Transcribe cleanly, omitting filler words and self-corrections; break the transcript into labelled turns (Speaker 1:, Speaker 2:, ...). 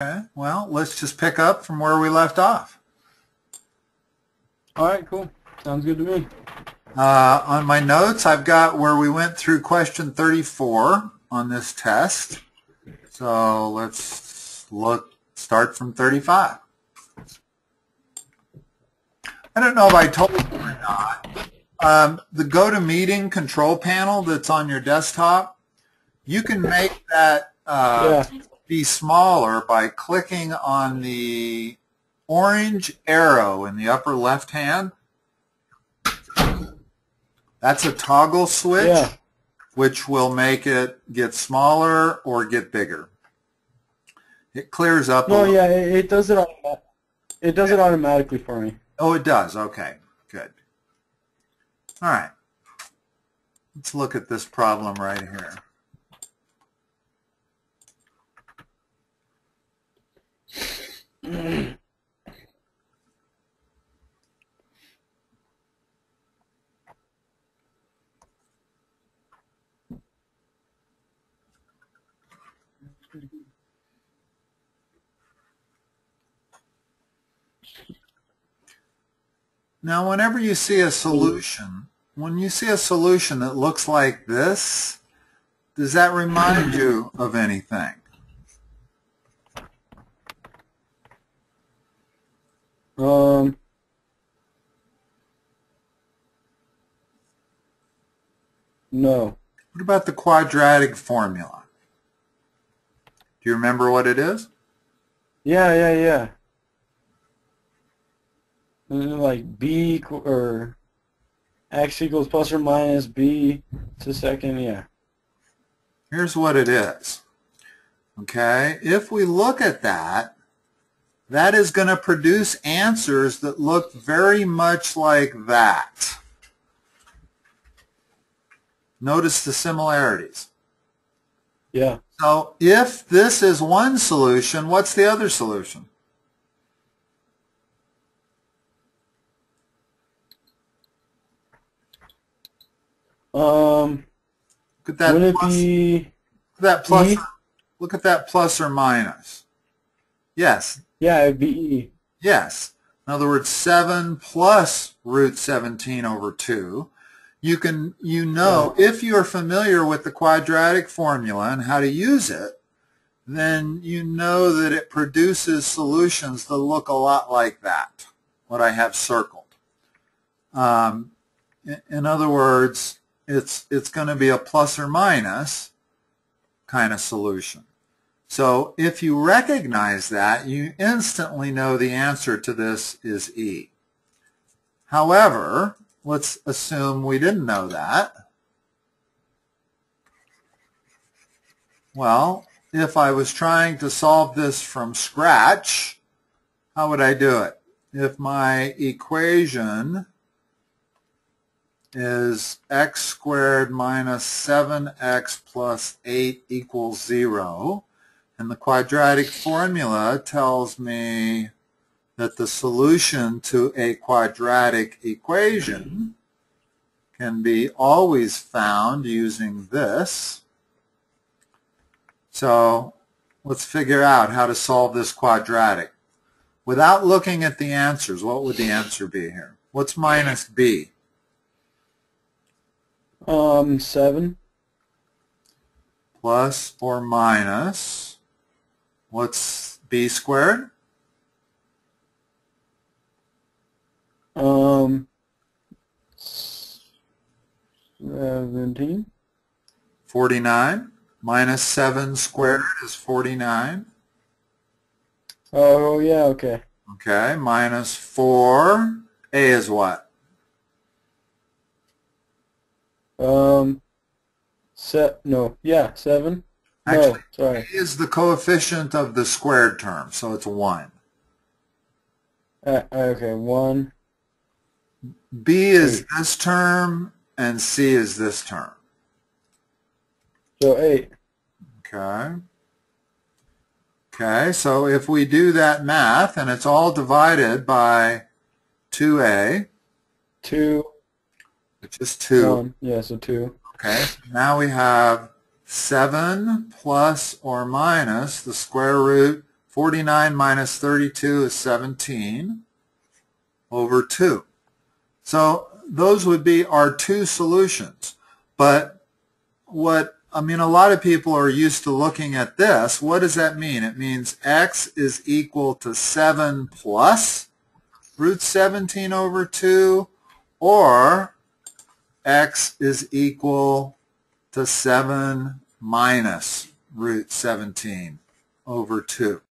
Speaker 1: Okay, well, let's just pick up from where we left off.
Speaker 2: All right, cool. Sounds good to me.
Speaker 1: On my notes, I've got where we went through question 34 on this test. So let's start from 35. I don't know if I told you or not. The GoToMeeting control panel that's on your desktop, you can make that be smaller by clicking on the orange arrow in the upper left hand. That's a toggle switch, which will make it get smaller or get bigger. It clears up.
Speaker 2: No, yeah, it does it. It does it automatically for me.
Speaker 1: Oh, it does. Okay, good. All right. Let's look at this problem right here. Now, whenever you see a solution, when you see a solution that looks like this, does that remind you of anything?
Speaker 2: No.
Speaker 1: What about the quadratic formula? Do you remember what it is?
Speaker 2: Yeah. Like b or x equals plus or minus b to second, yeah.
Speaker 1: Here's what it is. Okay, if we look at that, that is going to produce answers that look very much like that. Notice the similarities.
Speaker 2: Yeah.
Speaker 1: So if this is one solution, what's the other solution?
Speaker 2: Look
Speaker 1: at that.
Speaker 2: Would it be
Speaker 1: that plus?
Speaker 2: E?
Speaker 1: Look at that plus or minus. Yes.
Speaker 2: Yeah, it'd be E.
Speaker 1: Yes. In other words, 7 plus root 17 over 2. You know, if you're familiar with the quadratic formula and how to use it, then you know that it produces solutions that look a lot like that, what I have circled. In other words, it's going to be a plus or minus kind of solution. So if you recognize that, you instantly know the answer to this is E. However, let's assume we didn't know that. Well, if I was trying to solve this from scratch, how would I do it? If my equation is x squared minus 7x plus 8 equals 0, and the quadratic formula tells me that the solution to a quadratic equation can be always found using this. So let's figure out how to solve this quadratic. Without looking at the answers, what would the answer be here? What's minus b?
Speaker 2: 7.
Speaker 1: Plus or minus, what's b squared?
Speaker 2: 17.
Speaker 1: 49. Minus 7 squared is 49.
Speaker 2: Oh, yeah, okay.
Speaker 1: Okay, minus 4. A is what?
Speaker 2: 7.
Speaker 1: Actually,
Speaker 2: No, sorry.
Speaker 1: A is the coefficient of the squared term, so it's 1.
Speaker 2: Okay, 1.
Speaker 1: B is this term, and C is this term.
Speaker 2: So 8.
Speaker 1: Okay. Okay, so if we do that math, and it's all divided by 2a,
Speaker 2: 2.
Speaker 1: which is 2.
Speaker 2: 1. Yeah, so 2.
Speaker 1: Okay, so now we have 7 plus or minus the square root 49 minus 32 is 17 over 2. So those would be our two solutions. But a lot of people are used to looking at this. What does that mean? It means x is equal to 7 plus root 17 over 2, or x is equal to 7 minus root 17 over 2.